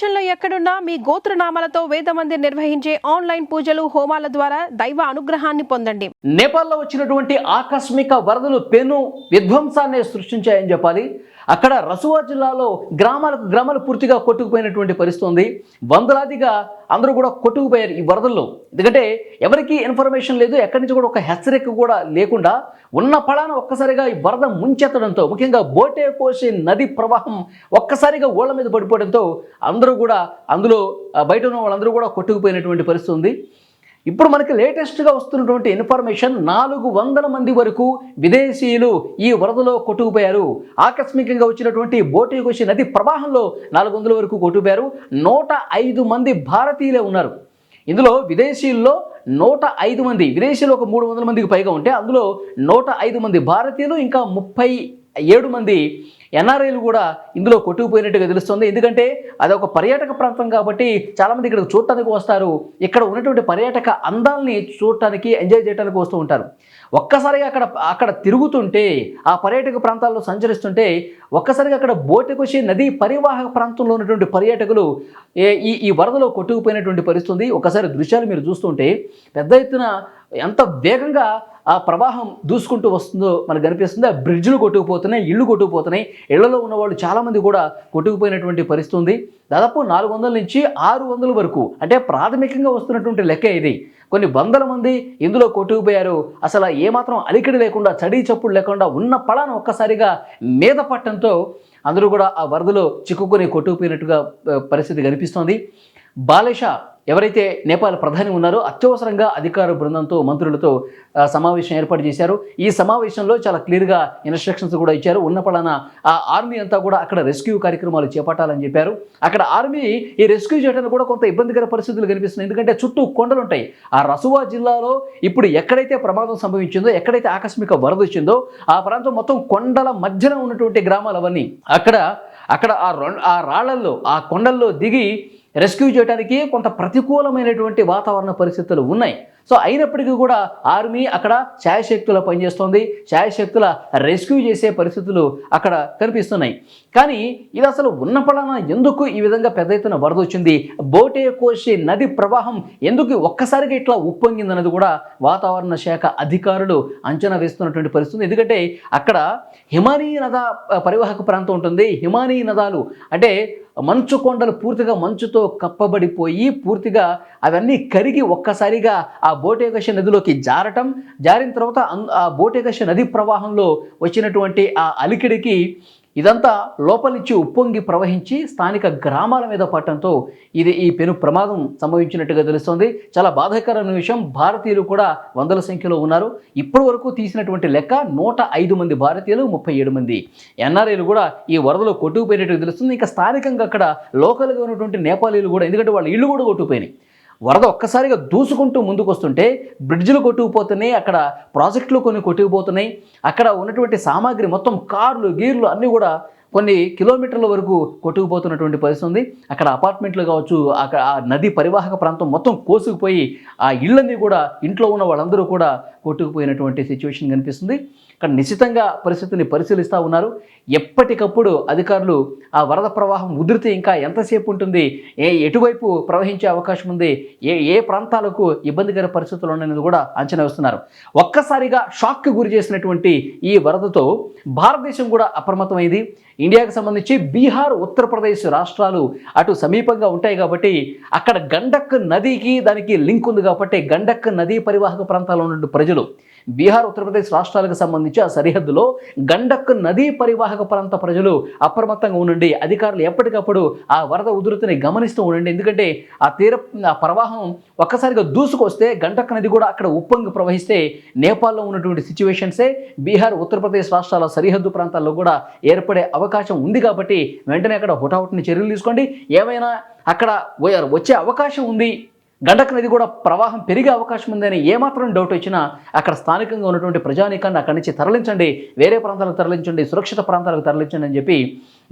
ప్రపంచంలో ఎక్కడున్నా మీ గోత్రనామాలతో వేదమందిర్ నిర్వహించే ఆన్లైన్ పూజలు హోమాల ద్వారా దైవ అనుగ్రహాన్ని పొందండి. నేపాల్లో వచ్చినటువంటి ఆకస్మిక వరదలు పెను విధ్వంసాన్ని సృష్టించాయని చెప్పాలి. అక్కడ రసువా జిల్లాలో గ్రామాలు పూర్తిగా కొట్టుకుపోయినటువంటి పరిస్థితి ఉంది. వందలాదిగా అందరూ కూడా కొట్టుకుపోయారు ఈ వరదల్లో. ఎందుకంటే ఎవరికి ఇన్ఫర్మేషన్ లేదు, ఎక్కడి నుంచి కూడా ఒక హెచ్చరిక కూడా లేకుండా ఉన్న పళాన ఒక్కసారిగా ఈ వరద ముంచెత్తడంతో, ముఖ్యంగా బోటే కోసి నది ప్రవాహం ఒక్కసారిగా ఓళ్ల మీద పడిపోవడంతో అందరూ కూడా అందులో బయట ఉన్న వాళ్ళందరూ కూడా కొట్టుకుపోయినటువంటి పరిస్థితి ఉంది. ఇప్పుడు మనకి లేటెస్ట్గా వస్తున్నటువంటి ఇన్ఫర్మేషన్ 400 మంది వరకు విదేశీయులు ఈ వరదలో కొట్టుకుపోయారు. ఆకస్మికంగా వచ్చినటువంటి బోటేకోషి నది ప్రవాహంలో 400 వరకు కొట్టుకుపోయారు. 105 మంది భారతీయులే ఉన్నారు. ఇందులో విదేశీయుల్లో 105 మంది, విదేశీయులు ఒక 300 మందికి పైగా ఉంటే అందులో 105 మంది భారతీయులు, ఇంకా 37 మంది ఎన్ఆర్ఐలు కూడా ఇందులో కొట్టుకుపోయినట్టుగా తెలుస్తుంది. ఎందుకంటే అది ఒక పర్యాటక ప్రాంతం కాబట్టి చాలామంది ఇక్కడికి చూడటానికి వస్తారు. ఇక్కడ ఉన్నటువంటి పర్యాటక అందాలని చూడటానికి, ఎంజాయ్ చేయడానికి వస్తూ ఉంటారు. ఒక్కసారిగా అక్కడ తిరుగుతుంటే, ఆ పర్యాటక ప్రాంతాల్లో సంచరిస్తుంటే ఒక్కసారిగా అక్కడ బోటేకోషి నది పరివాహక ప్రాంతంలో ఉన్నటువంటి పర్యాటకులు ఈ వరదలో కొట్టుకుపోయినటువంటి పరిస్థితి ఉంది. ఒకసారి దృశ్యాలు మీరు చూస్తుంటే పెద్ద ఎత్తున ఎంత వేగంగా ఆ ప్రవాహం దూసుకుంటూ వస్తుందో మనకు కనిపిస్తుంది. ఆ బ్రిడ్జ్లు కొట్టుకుపోతున్నాయి, ఇళ్ళు కొట్టుకుపోతున్నాయి. ఇళ్లలో ఉన్నవాళ్ళు చాలామంది కూడా కొట్టుకుపోయినటువంటి పరిస్థితి ఉంది. దాదాపు 400 నుంచి 600 వరకు, అంటే ప్రాథమికంగా వస్తున్నటువంటి లెక్క ఇది. కొన్ని వందల మంది ఇందులో కొట్టుకుపోయారు. అసలు ఏమాత్రం అలికిడి లేకుండా, చడి చప్పుడు లేకుండా ఉన్న పళాన ఒక్కసారిగా మీద పట్టడంతో అందరూ కూడా ఆ వరదలో చిక్కుకొని కొట్టుకుపోయినట్టుగా పరిస్థితి కనిపిస్తోంది. బాలేషా ఎవరైతే నేపాల్ ప్రధాని ఉన్నారో అత్యవసరంగా అధికార బృందంతో, మంత్రులతో సమావేశం ఏర్పాటు చేశారు. ఈ సమావేశంలో చాలా క్లియర్గా ఇన్స్ట్రక్షన్స్ కూడా ఇచ్చారు. ఉన్న పళాన ఆ ఆర్మీ అంతా కూడా అక్కడ రెస్క్యూ కార్యక్రమాలు చేపట్టాలని చెప్పారు. అక్కడ ఆర్మీ ఈ రెస్క్యూ చేయడానికి కూడా కొంత ఇబ్బందికర పరిస్థితులు కనిపిస్తున్నాయి. ఎందుకంటే చుట్టూ కొండలు ఉంటాయి. ఆ రసువా జిల్లాలో ఇప్పుడు ఎక్కడైతే ప్రమాదం సంభవించిందో, ఎక్కడైతే ఆకస్మిక వరద వచ్చిందో ఆ ప్రాంతం మొత్తం కొండల మధ్యన ఉన్నటువంటి గ్రామాలు అవన్నీ. అక్కడ ఆ రాళ్లల్లో, ఆ కొండల్లో దిగి రెస్క్యూ చేయడానికి కొంత ప్రతికూలమైనటువంటి వాతావరణ పరిస్థితులు ఉన్నాయి. సో అయినప్పటికీ కూడా ఆర్మీ అక్కడ శాయశక్తుల పనిచేస్తోంది. శాయశక్తుల రెస్క్యూ చేసే పరిస్థితులు అక్కడ కనిపిస్తున్నాయి. కానీ ఇది అసలు ఉన్న పళాన ఎందుకు ఈ విధంగా పెద్ద ఎత్తున వరద వచ్చింది, బోటేకోషి నది ప్రవాహం ఎందుకు ఒక్కసారిగా ఇట్లా ఉప్పొంగిందన్నది కూడా వాతావరణ శాఖ అధికారులు అంచనా వేస్తున్నటువంటి పరిస్థితి. ఎందుకంటే అక్కడ హిమానీ నద పరివాహక ప్రాంతం ఉంటుంది. హిమానీ నదాలు అంటే మంచు కొండలు పూర్తిగా మంచుతో కప్పబడిపోయి పూర్తిగా అవన్నీ కరిగి ఒక్కసారిగా ఆ బోటేకోషి నదిలోకి జారిన తర్వాత ఆ బోటేకోషి నది ప్రవాహంలో వచ్చినటువంటి ఆ అలికిడికి ఇదంతా లోపలిచ్చి ఉప్పొంగి ప్రవహించి స్థానిక గ్రామాల మీద పడటంతో ఈ పెను ప్రమాదం సంభవించినట్టుగా తెలుస్తోంది. చాలా బాధాకరమైన విషయం. భారతీయులు కూడా వందల సంఖ్యలో ఉన్నారు. ఇప్పటి వరకు తీసినటువంటి లెక్క 105 మంది భారతీయులు, 37 మంది ఎన్ఆర్ఐలు కూడా ఈ వరదలో కొట్టుకుపోయినట్టుగా తెలుస్తుంది. ఇంకా స్థానికంగా అక్కడ లోకల్గా ఉన్నటువంటి నేపాలీలు కూడా, ఎందుకంటే వాళ్ళ ఇళ్ళు కూడా కొట్టుకుపోయినాయి. వరద ఒక్కసారిగా దూసుకుంటూ ముందుకు వస్తుంటే బ్రిడ్జ్లు కొట్టుకుపోతున్నాయి, అక్కడ ప్రాజెక్టులు కొన్ని కొట్టుకుపోతున్నాయి. అక్కడ ఉన్నటువంటి సామాగ్రి మొత్తం కార్లు, గీర్లు అన్నీ కూడా కొన్ని కిలోమీటర్ల వరకు కొట్టుకుపోతున్నటువంటి పరిస్థితి ఉంది. అక్కడ అపార్ట్మెంట్లు కావచ్చు, అక్కడ ఆ నది పరివాహక ప్రాంతం మొత్తం కోసుకుపోయి ఆ ఇళ్ళన్నీ కూడా, ఇంట్లో ఉన్న వాళ్ళందరూ కూడా కొట్టుకుపోయినటువంటి సిచ్యువేషన్ కనిపిస్తుంది. అక్కడ నిశ్చితంగా పరిస్థితిని పరిశీలిస్తూ ఉన్నారు. ఎప్పటికప్పుడు అధికారులు ఆ వరద ప్రవాహం ఉధృతి ఇంకా ఎంతసేపు ఉంటుంది, ఎటువైపు ప్రవహించే అవకాశం ఉంది, ఏ ప్రాంతాలకు ఇబ్బందికర పరిస్థితులు ఉన్నాయనేది కూడా అంచనా వేస్తున్నారు. ఒక్కసారిగా షాక్కి గురి చేసినటువంటి ఈ వరదతో భారతదేశం కూడా అప్రమత్తమైంది. ఇండియాకు సంబంధించి బీహార్, ఉత్తరప్రదేశ్ రాష్ట్రాలు అటు సమీపంగా ఉంటాయి కాబట్టి అక్కడ గండక్ నదికి దానికి లింక్ ఉంది కాబట్టి గండక్ నదీ పరివాహక ప్రాంతాల్లో ఉన్న ప్రజలు, బీహార్, ఉత్తరప్రదేశ్ రాష్ట్రాలకు సంబంధించి ఆ సరిహద్దులో గండక్ నదీ పరివాహక ప్రాంత ప్రజలు అప్రమత్తంగా ఉండండి. అధికారులు ఎప్పటికప్పుడు ఆ వరద ఉధృతిని గమనిస్తూ ఉండండి. ఎందుకంటే ఆ ప్రవాహం ఒక్కసారిగా దూసుకొస్తే గండక్ నది కూడా అక్కడ ఉప్పొంగి ప్రవహిస్తే నేపాల్లో ఉన్నటువంటి సిచ్యువేషన్సే బీహార్, ఉత్తరప్రదేశ్ రాష్ట్రాల సరిహద్దు ప్రాంతాల్లో కూడా ఏర్పడే అవకాశం ఉంది. కాబట్టి వెంటనే అక్కడ హుటాహుటిని చర్యలు తీసుకోండి. ఏమైనా అక్కడ వచ్చే అవకాశం ఉంది, గండక్ నది కూడా ప్రవాహం పెరిగే అవకాశం ఉందని ఏమాత్రం డౌట్ వచ్చినా అక్కడ స్థానికంగా ఉన్నటువంటి ప్రజానీకాన్ని అక్కడి నుంచి తరలించండి, వేరే ప్రాంతాలకు తరలించండి, సురక్షిత ప్రాంతాలకు తరలించండి అని చెప్పి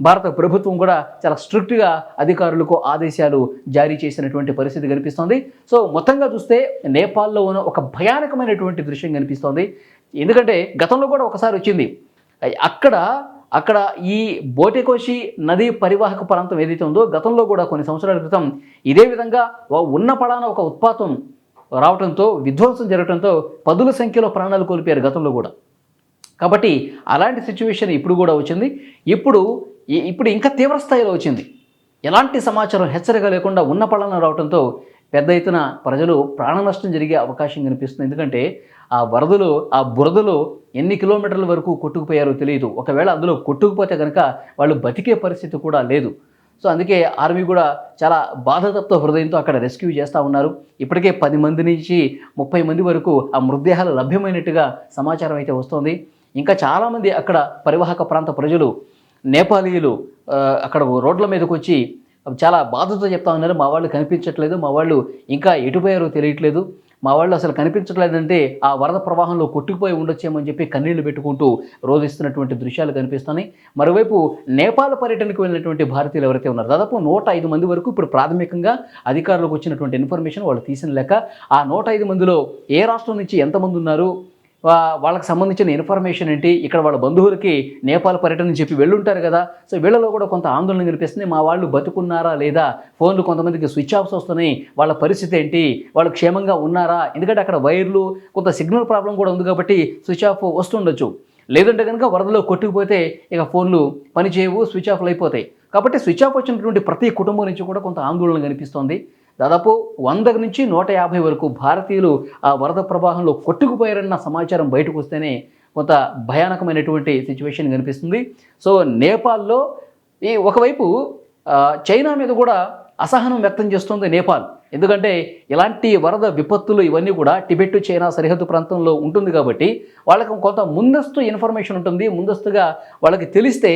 భారత ప్రభుత్వం కూడా చాలా స్ట్రిక్ట్గా అధికారులకు ఆదేశాలు జారీ చేసినటువంటి పరిస్థితి కనిపిస్తోంది. సో మొత్తంగా చూస్తే నేపాల్లో ఉన్న ఒక భయానకమైనటువంటి దృశ్యం కనిపిస్తోంది. ఎందుకంటే గతంలో కూడా ఒకసారి వచ్చింది. అక్కడ అక్కడ ఈ బోటెకోషి నదీ పరివాహక ప్రాంతం ఏదైతే ఉందో గతంలో కూడా కొన్ని సంవత్సరాల క్రితం ఇదే విధంగా ఉన్న పడాన ఒక ఉత్పాతం రావడంతో విధ్వంసం జరగడంతో పదుల సంఖ్యలో ప్రాణాలు కోల్పోయారు గతంలో కూడా. కాబట్టి అలాంటి సిచ్యువేషన్ ఇప్పుడు కూడా వచ్చింది. ఇప్పుడు ఇంకా తీవ్ర స్థాయిలో వచ్చింది. ఎలాంటి సమాచారం హెచ్చరిక లేకుండా ఉన్న పడాన రావడంతో పెద్ద ఎత్తున ప్రజలు ప్రాణ నష్టం జరిగే అవకాశం కనిపిస్తుంది. ఎందుకంటే ఆ వరదలు, ఆ బురదలు ఎన్ని కిలోమీటర్ల వరకు కొట్టుకుపోయారో తెలియదు. ఒకవేళ అందులో కొట్టుకుపోతే కనుక వాళ్ళు బతికే పరిస్థితి కూడా లేదు. సో అందుకే ఆర్మీ కూడా చాలా బాధాతప్త హృదయంతో అక్కడ రెస్క్యూ చేస్తూ ఉన్నారు. ఇప్పటికే 10 మంది నుంచి 30 మంది వరకు ఆ మృతదేహాలు లభ్యమైనట్టుగా సమాచారం అయితే వస్తోంది. ఇంకా చాలామంది అక్కడ పరివాహక ప్రాంత ప్రజలు, నేపాలీయులు అక్కడ రోడ్ల మీదకి వచ్చి చాలా బాధతో చెప్తా ఉన్నారు. మా వాళ్ళు కనిపించట్లేదు, మా వాళ్ళు ఇంకా ఎటుపోయారో తెలియట్లేదు, మా వాళ్ళు అసలు కనిపించట్లేదంటే ఆ వరద ప్రవాహంలో కొట్టుకుపోయి ఉండొచ్చేమని చెప్పి కన్నీళ్లు పెట్టుకుంటూ రోధిస్తున్నటువంటి దృశ్యాలు కనిపిస్తున్నాయి. మరోవైపు నేపాల్ పర్యటనకు వెళ్ళినటువంటి భారతీయులు ఎవరైతే ఉన్నారో దాదాపు 105 మంది వరకు ఇప్పుడు ప్రాథమికంగా అధికారులకు వచ్చినటువంటి ఇన్ఫర్మేషన్ వాళ్ళు తీసిన లెక్క. ఆ 105 మందిలో ఏ రాష్ట్రం నుంచి ఎంతమంది ఉన్నారు, వాళ్ళకి సంబంధించిన ఇన్ఫర్మేషన్ ఏంటి, ఇక్కడ వాళ్ళ బంధువులకి నేపాల్ పర్యటన చెప్పి వెళ్ళుంటారు కదా. సో వీళ్ళలో కూడా కొంత ఆందోళన కనిపిస్తుంది. మా వాళ్ళు బతుకున్నారా లేదా, ఫోన్లు కొంతమందికి స్విచ్ ఆఫ్స్ వస్తున్నాయి, వాళ్ళ పరిస్థితి ఏంటి, వాళ్ళు క్షేమంగా ఉన్నారా, ఎందుకంటే అక్కడ వైర్లు కొంత సిగ్నల్ ప్రాబ్లం కూడా ఉంది కాబట్టి స్విచ్ ఆఫ్ వస్తుండొచ్చు. లేదంటే కనుక వరదలో కొట్టుకుపోతే ఇక ఫోన్లు పనిచేయవు, స్విచ్ ఆఫ్లు అయిపోతాయి. కాబట్టి స్విచ్ ఆఫ్ వచ్చినటువంటి ప్రతి కుటుంబం నుంచి కూడా కొంత ఆందోళన కనిపిస్తోంది. దాదాపు 100 నుంచి 150 వరకు భారతీయులు ఆ వరద ప్రవాహంలో కొట్టుకుపోయారన్న సమాచారం బయటకు వస్తేనే కొంత భయానకమైనటువంటి సిచ్యువేషన్ కనిపిస్తుంది. సో నేపాల్లో ఒకవైపు చైనా మీద కూడా అసహనం వ్యక్తం చేస్తుంది నేపాల్. ఎందుకంటే ఇలాంటి వరద విపత్తులు ఇవన్నీ కూడా టిబెట్ చైనా సరిహద్దు ప్రాంతంలో ఉంటుంది కాబట్టి వాళ్ళకి కొంత ముందస్తు ఇన్ఫర్మేషన్ ఉంటుంది. ముందస్తుగా వాళ్ళకి తెలిస్తే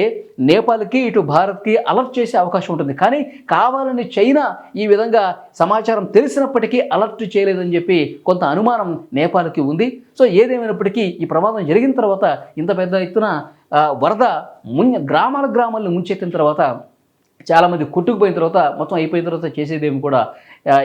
నేపాల్కి ఇటు భారత్కి అలర్ట్ చేసే అవకాశం ఉంటుంది. కానీ కావాలని చైనా ఈ విధంగా సమాచారం తెలిసినప్పటికీ అలర్ట్ చేయలేదని చెప్పి కొంత అనుమానం నేపాల్కి ఉంది. సో ఏదేమైనప్పటికీ ఈ ప్రమాదం జరిగిన తర్వాత ఇంత పెద్ద ఎత్తున వరద గ్రామాలను ముంచెత్తిన తర్వాత చాలామంది కొట్టుకుపోయిన తర్వాత మొత్తం అయిపోయిన తర్వాత చేసేదేమి కూడా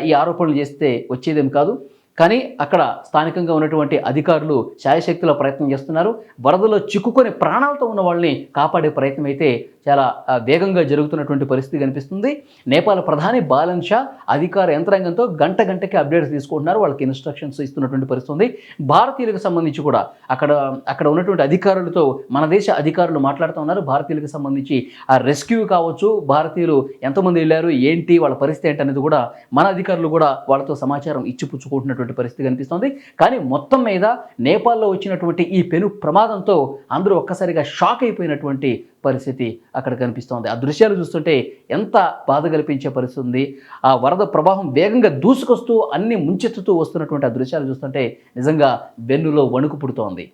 ఈ ఆరోపణలు చేస్తే వచ్చేదేమి కాదు. కానీ అక్కడ స్థానికంగా ఉన్నటువంటి అధికారులు శాయశక్తుల ప్రయత్నం చేస్తున్నారు. వరదలో చిక్కుకొని ప్రాణాలతో ఉన్న వాళ్ళని కాపాడే ప్రయత్నం అయితే చాలా వేగంగా జరుగుతున్నటువంటి పరిస్థితి కనిపిస్తుంది. నేపాల్ ప్రధాని బాలన్ షా అధికార యంత్రాంగంతో గంటకి అప్డేట్స్ తీసుకుంటున్నారు, వాళ్ళకి ఇన్స్ట్రక్షన్స్ ఇస్తున్నటువంటి పరిస్థితి ఉంది. భారతీయులకు సంబంధించి కూడా అక్కడ ఉన్నటువంటి అధికారులతో మన దేశ అధికారులు మాట్లాడుతూ ఉన్నారు. భారతీయులకు సంబంధించి ఆ రెస్క్యూ కావచ్చు, భారతీయులు ఎంతమంది వెళ్ళారు, ఏంటి వాళ్ళ పరిస్థితి ఏంటి అనేది కూడా మన అధికారులు కూడా వాళ్ళతో సమాచారం ఇచ్చిపుచ్చుకుంటున్నటువంటి పరిస్థితి కనిపిస్తోంది. కానీ మొత్తం మీద నేపాల్లో వచ్చినటువంటి ఈ పెను ప్రమాదంతో అందరూ ఒక్కసారిగా షాక్ అయిపోయినటువంటి పరిస్థితి అక్కడ కనిపిస్తోంది. ఆ దృశ్యాలు చూస్తుంటే ఎంత బాధ కల్పించే పరిస్థితి ఉంది. ఆ వరద ప్రవాహం వేగంగా దూసుకొస్తూ అన్ని ముంచెత్తుతూ వస్తున్నటువంటి ఆ దృశ్యాలు చూస్తుంటే నిజంగా వెన్నులో వణుకు పుడుతోంది.